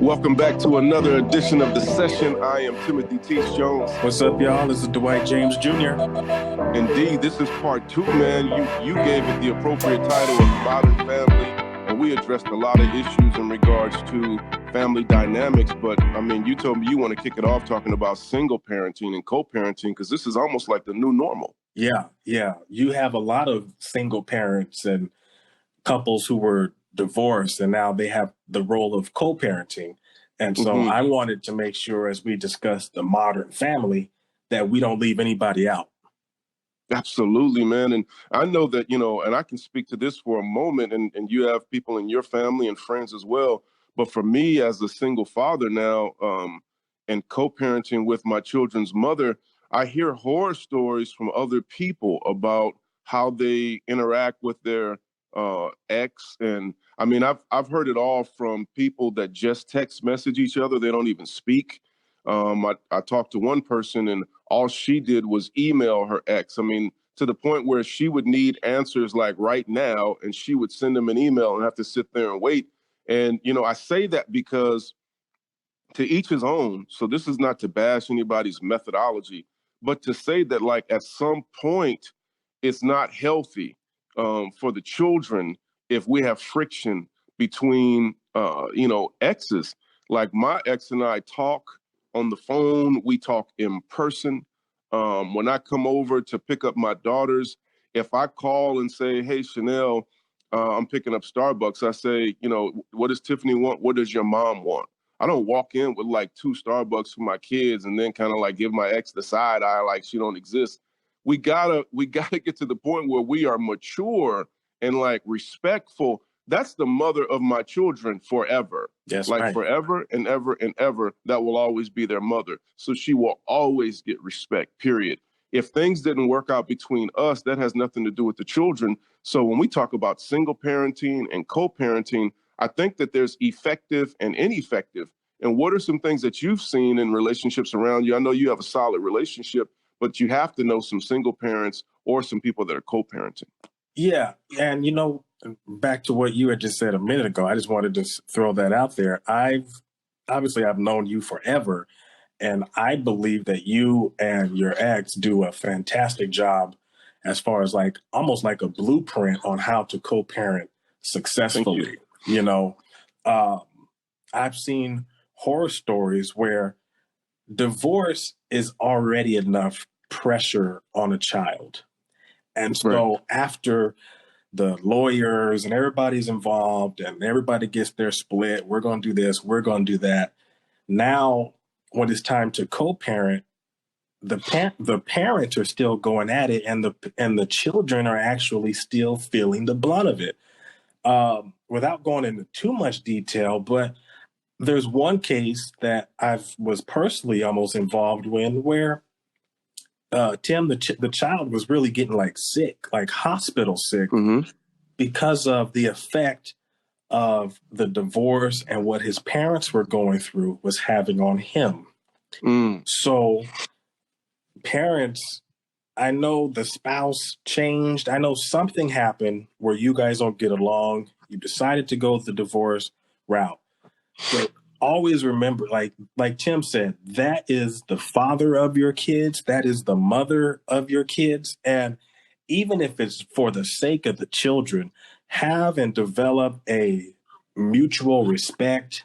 Welcome back to another edition of The Session. I am Timothy Teach Jones. What's up, y'all? This is Dwight James Jr. Indeed, this is part two, man. You gave it the appropriate title of Modern Family, and we addressed a lot of issues in regards to family dynamics. But, I mean, you told me you want to kick it off talking about single parenting and co-parenting, because this is almost like the new normal. Yeah. You have a lot of single parents and couples who were divorced, and now they have the role of co-parenting. And so I wanted to make sure, as we discuss the modern family, that we don't leave anybody out. Absolutely, man. And I know that, and I can speak to this for a moment, and you have people in your family and friends as well. But for me, as a single father now, and co-parenting with my children's mother, I hear horror stories from other people about how they interact with their ex. And I mean, I've heard it all from people that just text message each other. They don't even speak. I talked to one person and all she did was email her ex. I mean, to the point where she would need answers like right now, and she would send them an email and have to sit there and wait. And, I say that because to each his own. So this is not to bash anybody's methodology, but to say that, like, at some point, it's not healthy for the children if we have friction between, exes. Like, my ex and I talk on the phone, we talk in person. When I come over to pick up my daughters, if I call and say, hey, Chanel, I'm picking up Starbucks, I say, what does Tiffany want? What does your mom want? I don't walk in with like 2 Starbucks for my kids and then kind of like give my ex the side eye like she don't exist. We gotta get to the point where we are mature and like respectful. That's the mother of my children forever. That's like right. Forever and ever and ever, that will always be their mother. So she will always get respect, period. If things didn't work out between us, that has nothing to do with the children. So when we talk about single parenting and co-parenting, I think that there's effective and ineffective. And what are some things that you've seen in relationships around you? I know you have a solid relationship, but you have to know some single parents or some people that are co-parenting. Yeah. And, back to what you had just said a minute ago, I just wanted to throw that out there. I've known you forever, and I believe that you and your ex do a fantastic job as far as like almost like a blueprint on how to co-parent successfully. I've seen horror stories where divorce is already enough pressure on a child. And so after the lawyers and everybody's involved and everybody gets their split, we're going to do this, we're going to do that. Now, when it's time to co-parent, the parents are still going at it, and the children are actually still feeling the brunt of it. Without going into too much detail, but there's one case that I was personally almost involved in where Tim, the child was really getting like sick, like hospital sick, because of the effect of the divorce and what his parents were going through was having on him. So parents, I know the spouse changed. I know something happened where you guys don't get along. You decided to go the divorce route. But always remember, like Tim said, that is the father of your kids. That is the mother of your kids. And even if it's for the sake of the children, have and develop a mutual respect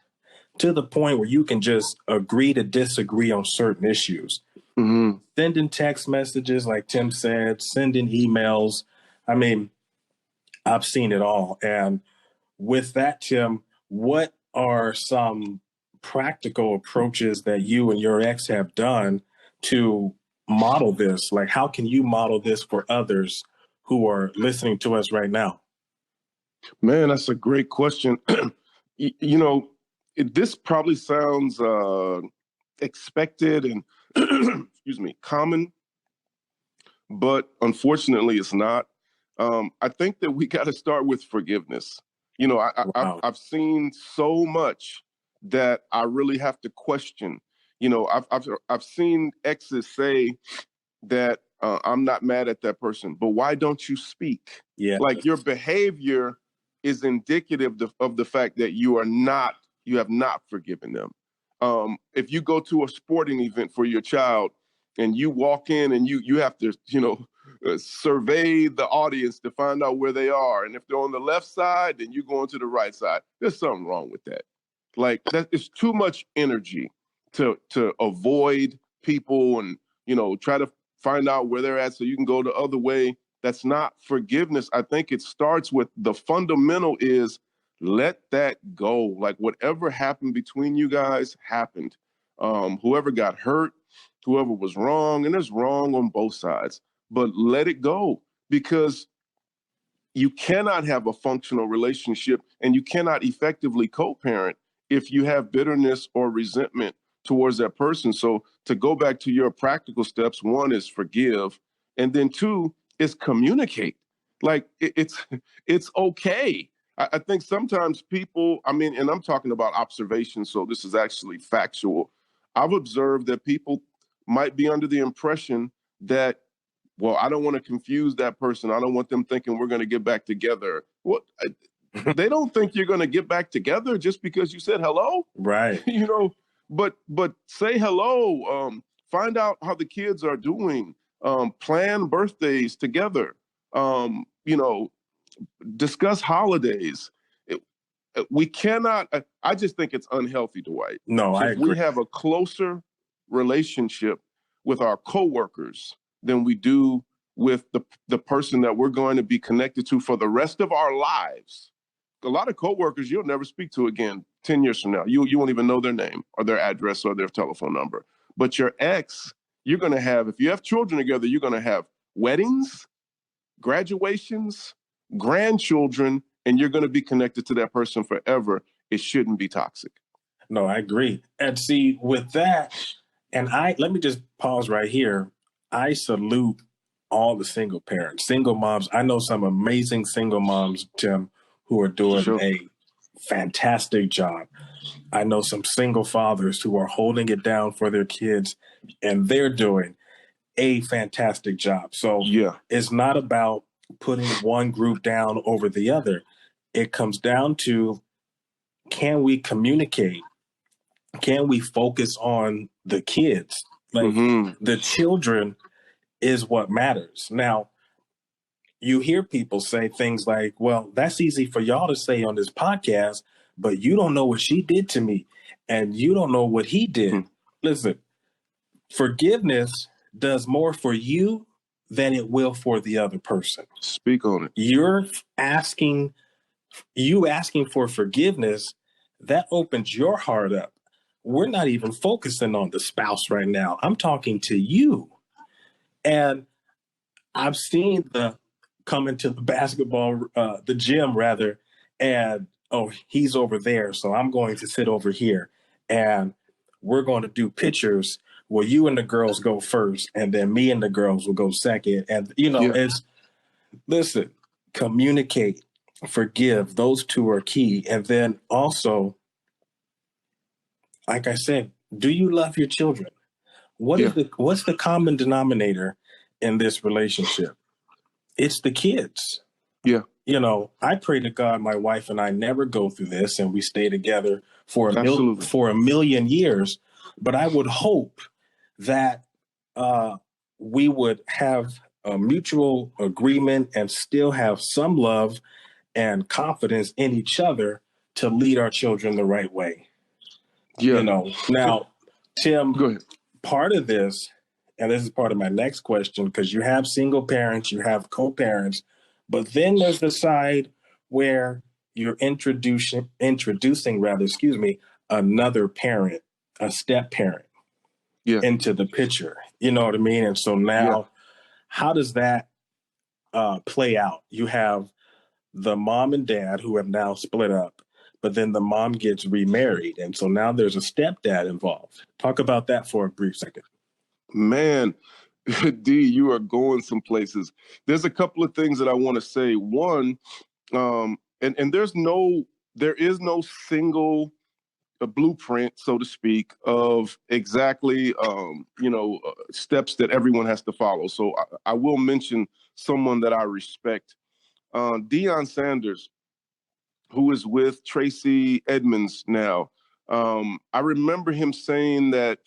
to the point where you can just agree to disagree on certain issues. Sending text messages, like Tim said, sending emails. I mean, I've seen it all. And with that, Tim, what are some practical approaches that you and your ex have done to model this? Like, how can you model this for others who are listening to us right now? Man, that's a great question. This probably sounds expected and common, but unfortunately it's not. I think that we got to start with forgiveness. I've seen so much that I really have to question. I've seen exes say that I'm not mad at that person, but why don't you speak? Yeah. Like your behavior is indicative of the fact that you have not forgiven them. If you go to a sporting event for your child and you walk in and you have to, survey the audience to find out where they are. And if they're on the left side, then you go into the right side. There's something wrong with that. Like that is too much energy to avoid people and, try to find out where they're at so you can go the other way. That's not forgiveness. I think it starts with the fundamental is let that go. Like whatever happened between you guys happened. Whoever got hurt, whoever was wrong, and there's wrong on both sides, but let it go because you cannot have a functional relationship and you cannot effectively co-parent if you have bitterness or resentment towards that person. So to go back to your practical steps, one is forgive, and then two is communicate. Like it's okay. I think sometimes people, and I'm talking about observation, so this is actually factual. I've observed that people might be under the impression that, well, I don't want to confuse that person. I don't want them thinking we're going to get back together. What? They don't think you're going to get back together just because you said hello. Right. But say hello. Find out how the kids are doing. Plan birthdays together. Discuss holidays. We cannot. I just think it's unhealthy, Dwight. No, I agree. We have a closer relationship with our coworkers than we do with the person that we're going to be connected to for the rest of our lives. A lot of coworkers you'll never speak to again 10 years from now. You won't even know their name or their address or their telephone number. But your ex, you're going to have, if you have children together, you're going to have weddings, graduations, grandchildren, and you're going to be connected to that person forever. It shouldn't be toxic. No, I agree. And see, with that, and let me just pause right here. I salute all the single parents, single moms. I know some amazing single moms, Tim, who are doing a fantastic job. I know some single fathers who are holding it down for their kids, and they're doing a fantastic job. So it's not about putting one group down over the other. It comes down to, can we communicate? Can we focus on the kids? Like the children is what matters. Now, you hear people say things like, well, that's easy for y'all to say on this podcast, but you don't know what she did to me and you don't know what he did. Listen, forgiveness does more for you than it will for the other person. Speak on it. You asking for forgiveness, that opens your heart up. We're not even focusing on the spouse right now. I'm talking to you. And I've seen come into the the gym rather, and, oh, he's over there, so I'm going to sit over here. And we're going to do pictures where you and the girls go first, and then me and the girls will go second. And, listen, communicate, forgive. Those two are key. And then also, like I said, do you love your children? What's the common denominator in this relationship? It's the kids. Yeah. I pray to God my wife and I never go through this and we stay together for a million years. But I would hope that we would have a mutual agreement and still have some love and confidence in each other to lead our children the right way. Yeah. Now, Tim, go ahead. Part of this, and this is part of my next question, because you have single parents, you have co-parents, but then there's the side where you're introducing another parent, a step parent, into the picture. You know what I mean? And so now, how does that play out? You have the mom and dad who have now split up, but then the mom gets remarried. And so now there's a stepdad involved. Talk about that for a brief second. Man, D, you are going some places. There's a couple of things that I want to say. One, and there is no single a blueprint, so to speak, of exactly, steps that everyone has to follow. So I will mention someone that I respect, Deion Sanders, who is with Tracy Edmonds now. I remember him saying that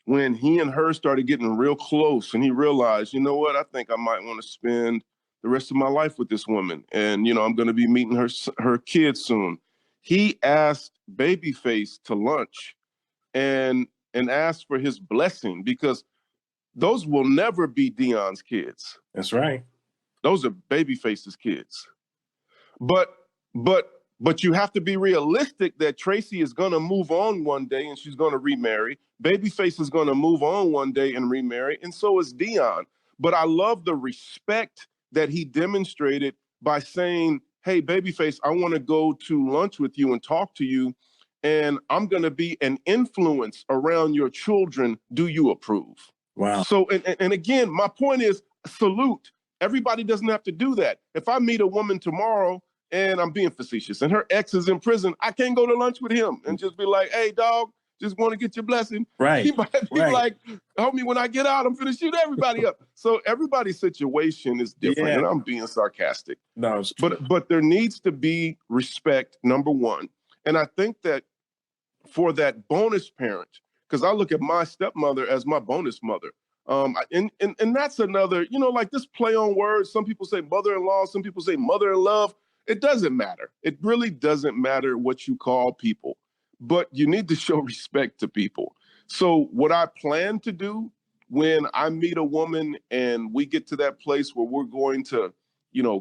when he and her started getting real close and he realized, you know what, I think I might want to spend the rest of my life with this woman. And, I'm going to be meeting her kids soon. He asked Babyface to lunch and asked for his blessing, because those will never be Deion's kids. That's right. Those are Babyface's kids. But you have to be realistic that Tracy is going to move on one day and she's going to remarry. Babyface is going to move on one day and remarry, and so is Deion. But I love the respect that he demonstrated by saying, hey, Babyface, I want to go to lunch with you and talk to you, and I'm going to be an influence around your children. Do you approve? Wow. So, and again, my point is, salute. Everybody doesn't have to do that. If I meet a woman tomorrow, and I'm being facetious, and her ex is in prison, I can't go to lunch with him and just be like, hey, dog, just want to get your blessing. Right. He might be like, homie, when I get out, I'm going to shoot everybody up. So everybody's situation is different, and I'm being sarcastic. No, it's true. But there needs to be respect, number one. And I think that for that bonus parent, because I look at my stepmother as my bonus mother. And that's another, like this play on words. Some people say mother-in-law, some people say mother-in-love. It doesn't matter. It really doesn't matter what you call people, but you need to show respect to people. So what I plan to do when I meet a woman and we get to that place where we're going to,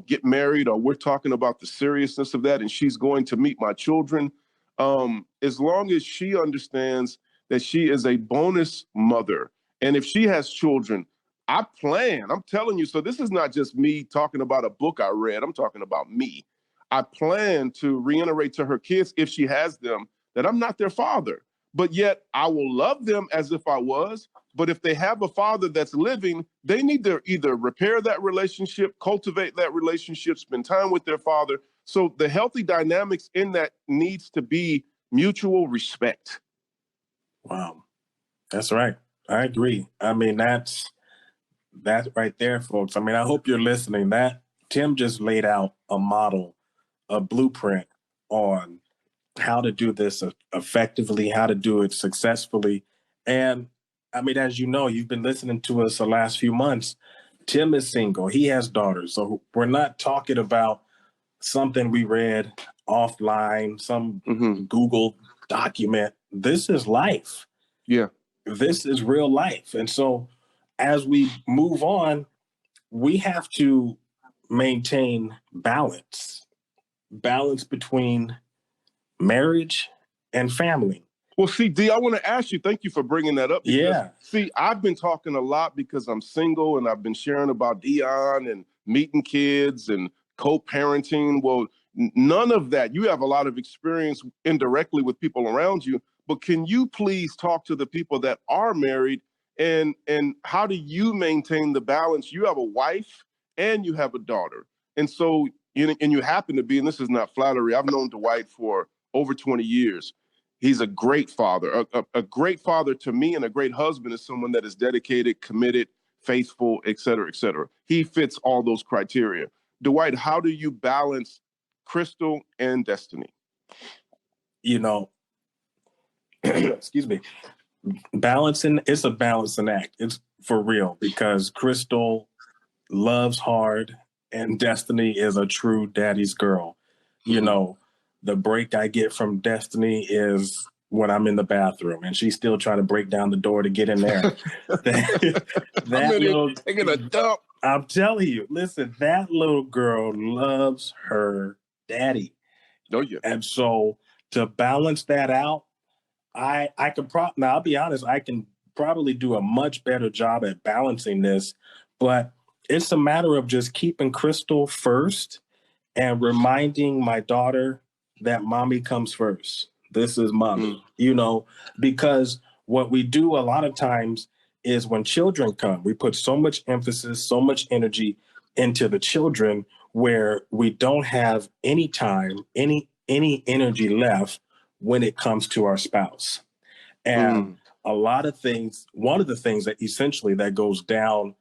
get married, or we're talking about the seriousness of that, and she's going to meet my children, as long as she understands that she is a bonus mother, and if she has children, I'm telling you, so this is not just me talking about a book I read, I'm talking about me. I plan to reiterate to her kids, if she has them, that I'm not their father, but yet I will love them as if I was. But if they have a father that's living, they need to either repair that relationship, cultivate that relationship, spend time with their father. So the healthy dynamics in that needs to be mutual respect. Wow. That's right. I agree. I mean, that's right there, folks. I mean, I hope you're listening. That Tim just laid out a model, a blueprint on how to do this effectively, how to do it successfully. And I mean, as you know, you've been listening to us the last few months. Tim is single. He has daughters. So we're not talking about something we read offline, some Google document. This is life. Yeah. This is real life. And so as we move on, we have to maintain balance between marriage and family. Well, see, D, I want to ask you, thank you for bringing that up. Because, see, I've been talking a lot because I'm single, and I've been sharing about Deion and meeting kids and co-parenting. Well, none of that. You have a lot of experience indirectly with people around you, but can you please talk to the people that are married, and how do you maintain the balance? You have a wife and you have a daughter. And so, and you happen to be, and this is not flattery, I've known Dwight for over 20 years. He's a great father. A great father to me, and a great husband is someone that is dedicated, committed, faithful, et cetera, et cetera. He fits all those criteria. Dwight, how do you balance Crystal and Destiny? Excuse me. It's a balancing act. It's for real, because Crystal loves hard and Destiny is a true daddy's girl. The break I get from Destiny is when I'm in the bathroom and she's still trying to break down the door to get in there. Taking a dump. I'm telling you, listen, that little girl loves her daddy. Oh, yeah. And so to balance that out, I can now I'll be honest, I can probably do a much better job at balancing this, but it's a matter of just keeping Crystal first and reminding my daughter that mommy comes first. This is mommy, because what we do a lot of times is when children come, we put so much emphasis, so much energy into the children where we don't have any time, any energy left when it comes to our spouse. And a lot of things, one of the things that essentially that goes down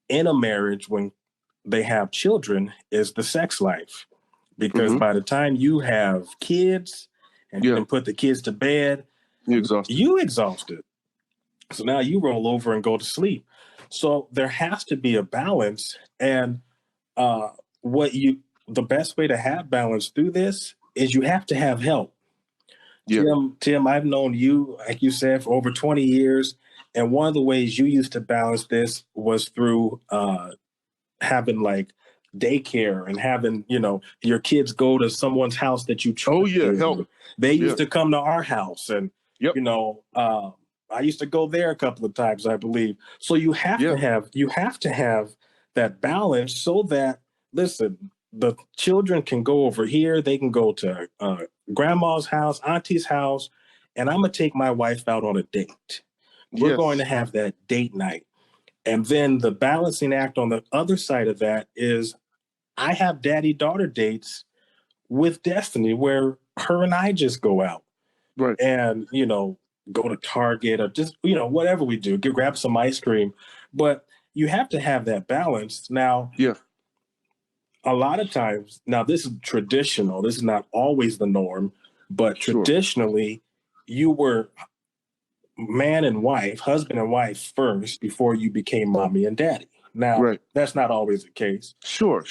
in a marriage when they have children is the sex life. Because by the time you have kids and you can put the kids to bed, you exhausted. So now you roll over and go to sleep. So there has to be a balance. And the best way to have balance through this is you have to have help. Tim, I've known you, like you said, for over 20 years. And one of the ways you used to balance this was through having like daycare and having, your kids go to someone's house that you trust. Help. They used to come to our house and, I used to go there a couple of times, I believe. So you have to have that balance so that, listen, the children can go over here. They can go to grandma's house, auntie's house, and I'm going to take my wife out on a date. We're going to have that date night. And then the balancing act on the other side of that is I have daddy-daughter dates with Destiny where her and I just go out. Right. And, go to Target or just, whatever we do, grab some ice cream. But you have to have that balance. Now, a lot of times, now this is traditional. This is not always the norm, but traditionally, you were man and wife, husband and wife first before you became mommy and daddy. Now, that's not always the case. Sure.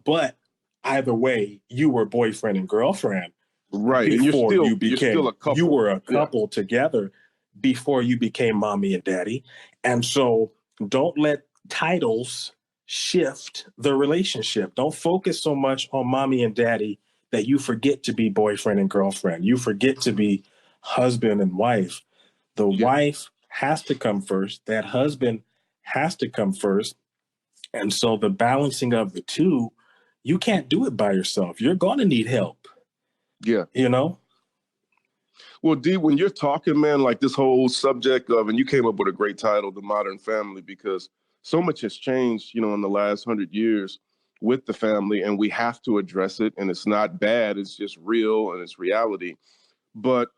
But either way, you were boyfriend and girlfriend. Right. Before and you're still a couple. You were a couple together before you became mommy and daddy. And so don't let titles shift the relationship. Don't focus so much on mommy and daddy that you forget to be boyfriend and girlfriend. You forget to be husband and wife. The wife has to come first. That husband has to come first. And so the balancing of the two, you can't do it by yourself. You're going to need help. Yeah. Well, D, when you're talking, man, like this whole subject of, and you came up with a great title, The Modern Family, because so much has changed, in the last 100 years with the family, and we have to address it. And it's not bad. It's just real and it's reality. But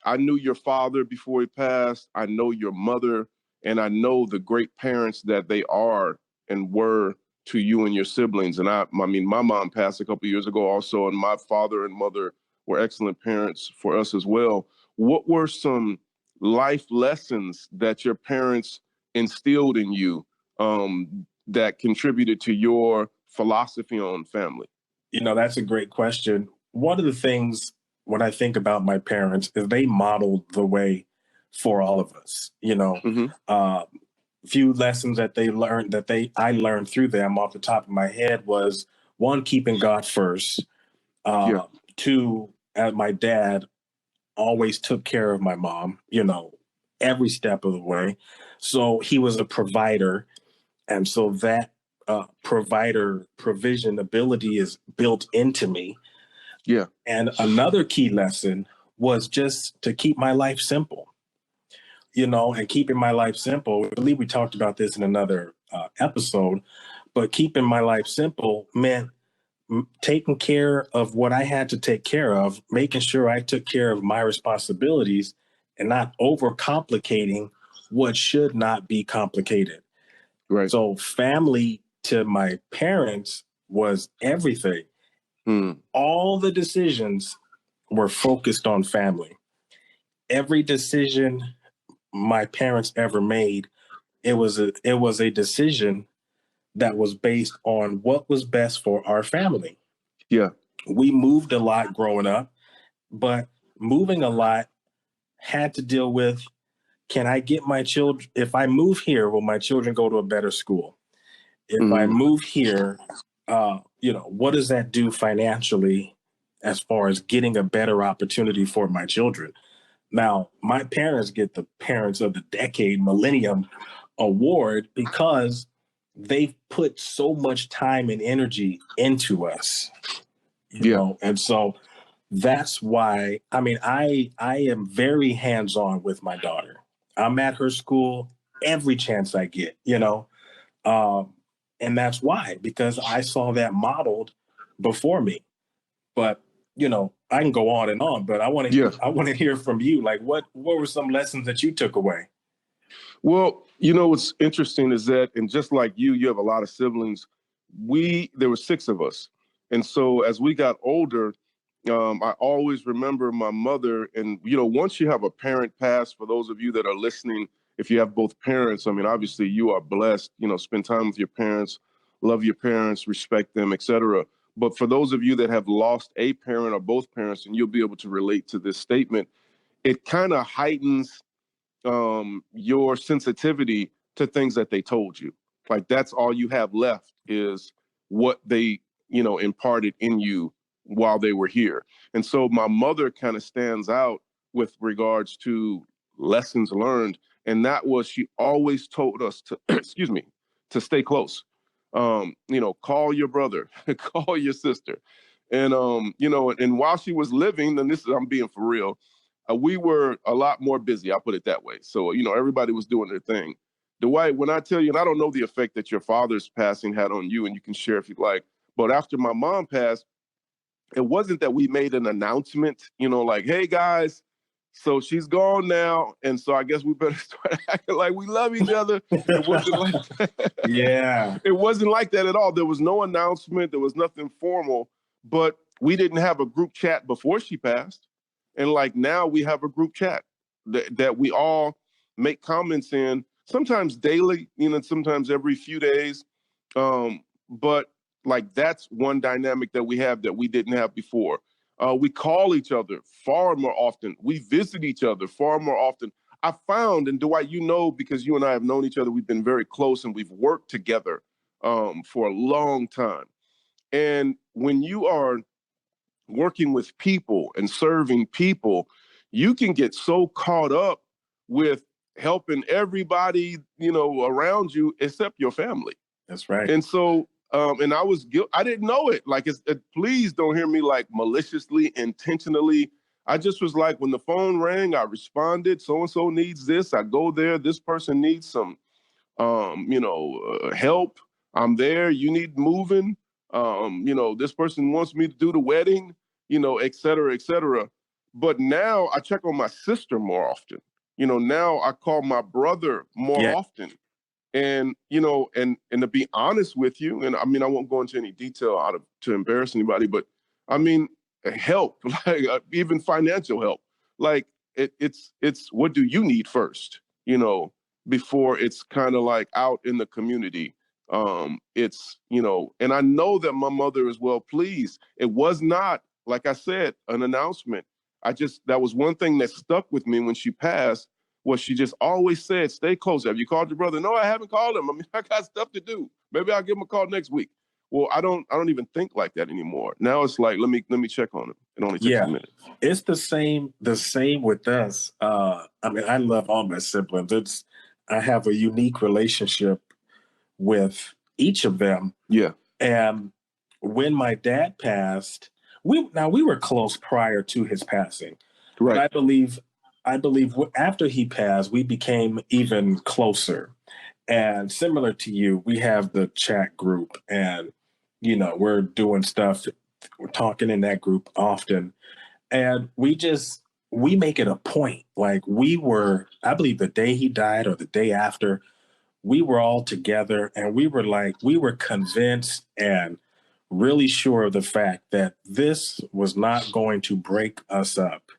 I knew your father before he passed. I know your mother, and I know the great parents that they are and were to you and your siblings. And I mean, my mom passed a couple of years ago also, and my father and mother were excellent parents for us as well. What were some life lessons that your parents instilled in you that contributed to your philosophy on family? That's a great question. One of the things when I think about my parents is they modeled the way for all of us. Few lessons that they learned I learned through them off the top of my head was one, keeping God first. Two, my dad always took care of my mom, every step of the way. So he was a provider. And so that provider provision ability is built into me. Yeah. And another key lesson was just to keep my life simple, and keeping my life simple. I believe we talked about this in another episode, but keeping my life simple meant taking care of what I had to take care of, making sure I took care of my responsibilities and not overcomplicating what should not be complicated. Right. So family to my parents was everything. All the decisions were focused on family. Every decision my parents ever made, it was a decision that was based on what was best for our family. Yeah. We moved a lot growing up, but moving a lot had to deal with, can I get my children, if I move here, will my children go to a better school? If I move here, what does that do financially as far as getting a better opportunity for my children? Now, my parents get the Parents of the Decade Millennium Award because they've put so much time and energy into us, and so that's why, I am very hands-on with my daughter. I'm at her school every chance I get, and that's why, because I saw that modeled before me. But, I can go on and on, but I want to Yeah. I want to hear from you. Like, what were some lessons that you took away? Well, what's interesting is that, and just like you have a lot of siblings. There were six of us. And so as we got older, I always remember my mother. And, once you have a parent pass, for those of you that are listening, if you have both parents, I mean, obviously you are blessed, spend time with your parents, love your parents, respect them, etc. But for those of you that have lost a parent or both parents, and you'll be able to relate to this statement, it kind of heightens your sensitivity to things that they told you. Like that's all you have left is what they, imparted in you while they were here. And so my mother kind of stands out with regards to lessons learned. And that was, she always told us to, excuse me, to stay close. Call your brother, call your sister. And, and while she was living, and I'm being for real, we were a lot more busy. I'll put it that way. So, everybody was doing their thing. Dwight, when I tell you, and I don't know the effect that your father's passing had on you, and you can share if you'd like, but after my mom passed, it wasn't that we made an announcement, like, hey guys, so she's gone now. And so I guess we better start acting like we love each other. It wasn't like that. Yeah. It wasn't like that at all. There was no announcement. There was nothing formal, but we didn't have a group chat before she passed. And like now we have a group chat that we all make comments in, sometimes daily, sometimes every few days. But like that's one dynamic that we have that we didn't have before. We call each other far more often. We visit each other far more often. I found, and Dwight, because you and I have known each other, we've been very close and we've worked together for a long time. And when you are working with people and serving people, you can get so caught up with helping everybody, around you except your family. That's right. And so, and I didn't know it. Like, please don't hear me like maliciously, intentionally. I just was like, when the phone rang, I responded. So-and-so needs this. I go there. This person needs some, help. I'm there. You need moving. This person wants me to do the wedding, et cetera, et cetera. But now I check on my sister more often. Now I call my brother more often. And, and to be honest with you, and I mean, I won't go into any detail to embarrass anybody, but I mean, help, like even financial help. Like it's what do you need first, before it's kind of like out in the community. It's, and I know that my mother is well pleased. It was not, like I said, an announcement. That was one thing that stuck with me when she passed, was she just always said, stay close. Have you called your brother? No, I haven't called him. I mean, I got stuff to do. Maybe I'll give him a call next week. Well, I don't even think like that anymore. Now it's like, let me check on him. It only takes a minute. It's the same with us. I mean, I love all my siblings. I have a unique relationship with each of them. Yeah. And when my dad passed, we were close prior to his passing. Right. But I believe after he passed, we became even closer. And similar to you, we have the chat group and, we're doing stuff. We're talking in that group often. And we make it a point. Like I believe the day he died or the day after, we were all together and we were convinced and really sure of the fact that this was not going to break us up.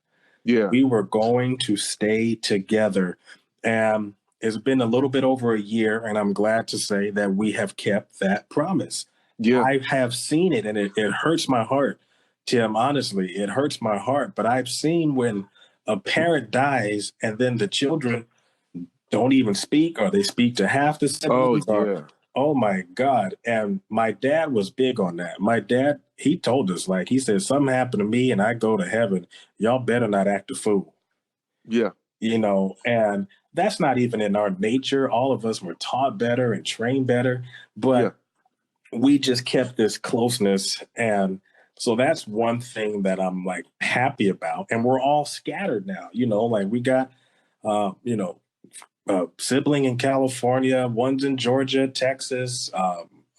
Yeah. We were going to stay together. And it's been a little bit over a year, and I'm glad to say that we have kept that promise. Yeah. I have seen it, and it hurts my heart, Tim. Honestly, it hurts my heart. But I've seen when a parent dies and then the children don't even speak, or they speak to half the siblings. Oh my God. And my dad was big on that. My dad, he told us, like, he said, something happened to me and I go to heaven. Y'all better not act a fool. Yeah. And that's not even in our nature. All of us were taught better and trained better, but we just kept this closeness. And so that's one thing that I'm like happy about. And we're all scattered now, like we got, sibling in California, one's in Georgia, Texas,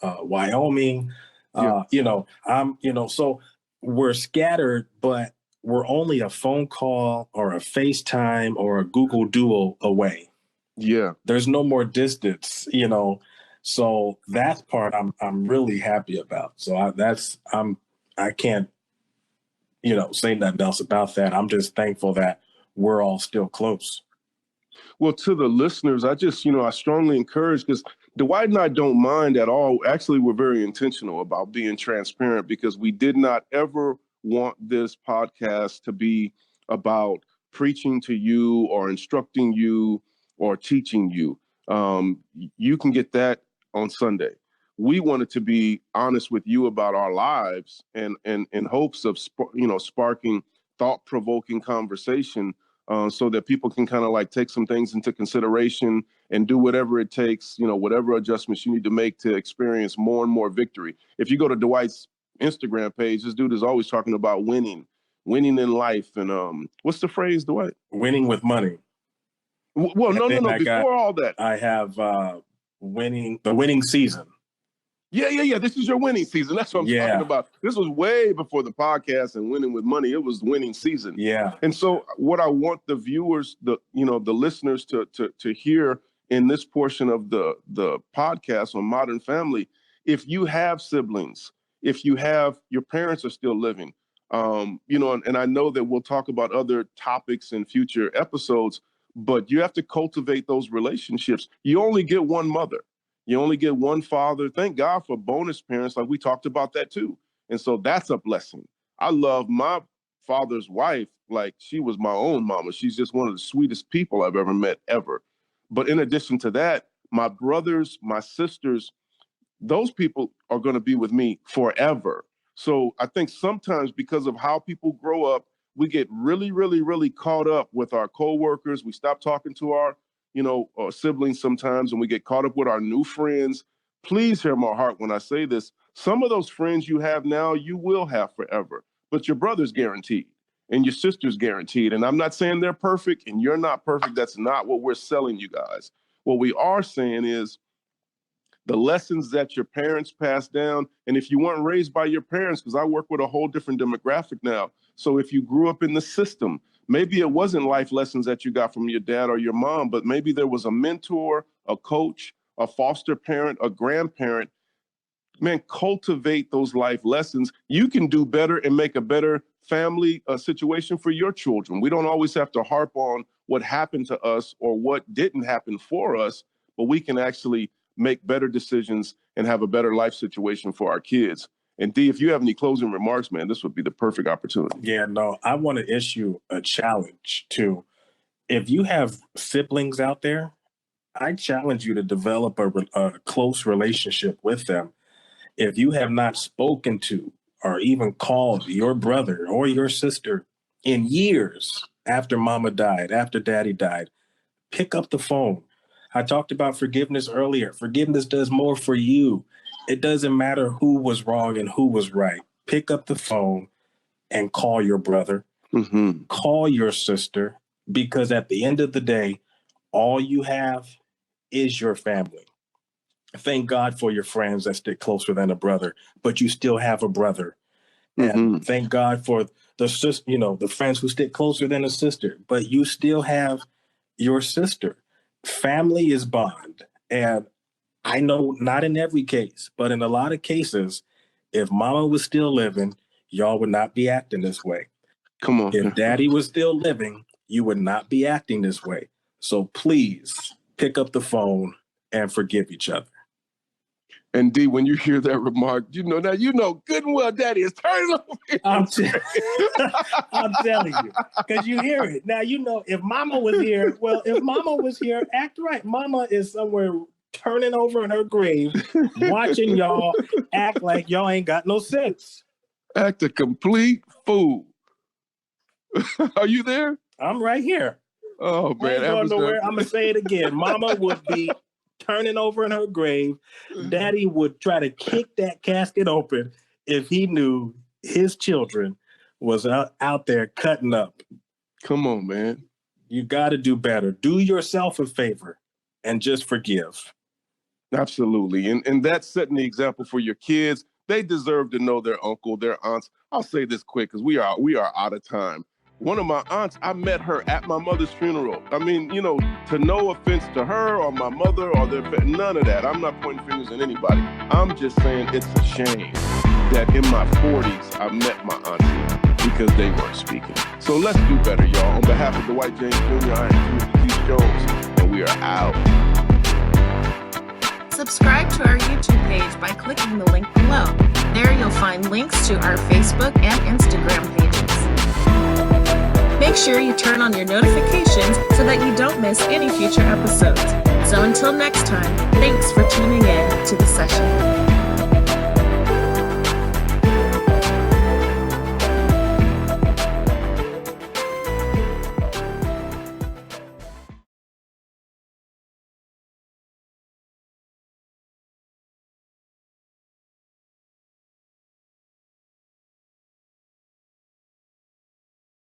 Wyoming. So we're scattered, but we're only a phone call or a FaceTime or a Google Duo away. Yeah. There's no more distance, you know. So that part I'm really happy about. So I can't, you know, say nothing else about that. I'm just thankful that we're all still close. Well, to the listeners, I just, I strongly encourage, because Dwight and I don't mind at all. Actually, we're very intentional about being transparent, because we did not ever want this podcast to be about preaching to you or instructing you or teaching you. You can get that on Sunday. We wanted to be honest with you about our lives, and in hopes of sparking thought-provoking conversation, so that people can kind of like take some things into consideration and do whatever it takes, whatever adjustments you need to make to experience more and more victory. If you go to Dwight's Instagram page, this dude is always talking about winning in life. And what's the phrase, Dwight? Winning with money. Well, no. Before all that, I have the winning season. Yeah. This is your winning season. That's what I'm talking about. This was way before the podcast and winning with money. It was winning season. Yeah. And so what I want the viewers, the listeners to hear in this portion of the podcast on Modern Family, if you have siblings, if you have, your parents are still living, and I know that we'll talk about other topics in future episodes, but you have to cultivate those relationships. You only get one mother. You only get one father. Thank God for bonus parents. Like we talked about that too. And so that's a blessing. I love my father's wife like she was my own mama. She's just one of the sweetest people I've ever met, ever. But in addition to that, my brothers, my sisters, those people are going to be with me forever. So I think sometimes because of how people grow up, we get really, really, really caught up with our coworkers. We stop talking to our siblings sometimes, and we get caught up with our new friends. Please hear my heart when I say this. Some of those friends you have now, you will have forever, but your brother's guaranteed and your sister's guaranteed. And I'm not saying they're perfect and you're not perfect. That's not what we're selling you guys. What we are saying is the lessons that your parents passed down. And if you weren't raised by your parents, because I work with a whole different demographic now. So if you grew up in the system, maybe it wasn't life lessons that you got from your dad or your mom, but maybe there was a mentor, a coach, a foster parent, a grandparent. Man, cultivate those life lessons. You can do better and make a better family situation for your children. We don't always have to harp on what happened to us or what didn't happen for us, but we can actually make better decisions and have a better life situation for our kids. And D, if you have any closing remarks, man, this would be the perfect opportunity. Yeah, no, I want to issue a challenge too. If you have siblings out there, I challenge you to develop a close relationship with them. If you have not spoken to or even called your brother or your sister in years after mama died, after daddy died, pick up the phone. I talked about forgiveness earlier. Forgiveness does more for you. It doesn't matter who was wrong and who was right. Pick up the phone and call your brother, call your sister, because at the end of the day, all you have is your family. Thank God for your friends that stick closer than a brother, but you still have a brother. And thank God for the sister, the friends who stick closer than a sister, but you still have your sister. Family is bond. And I know not in every case, but in a lot of cases, if mama was still living, y'all would not be acting this way. Come on. If daddy was still living, you would not be acting this way. So please pick up the phone and forgive each other. And D, when you hear that remark, now good and well daddy is turning over. I'm telling you, because you hear it. Now, if mama was here, act right. Mama is somewhere turning over in her grave, watching y'all act like y'all ain't got no sense. Act a complete fool. Are you there? I'm right here. Oh, man. I ain't going nowhere. I'm going to say it again. Mama would be turning over in her grave. Daddy would try to kick that casket open if he knew his children was out there cutting up. Come on, man. You got to do better. Do yourself a favor and just forgive. Absolutely. And that's setting the example for your kids. They deserve to know their uncle, their aunts. I'll say this quick because we are out of time. One of my aunts, I met her at my mother's funeral. I mean, to no offense to her or my mother or none of that. I'm not pointing fingers at anybody. I'm just saying it's a shame that in my 40s, I met my auntie because they weren't speaking. So let's do better, y'all. On behalf of Dwight James Jr., I am Timothy Keith Jones, and we are out. Subscribe to our YouTube page by clicking the link below. There you'll find links to our Facebook and Instagram pages. Make sure you turn on your notifications so that you don't miss any future episodes. So until next time, thanks for tuning in to the session.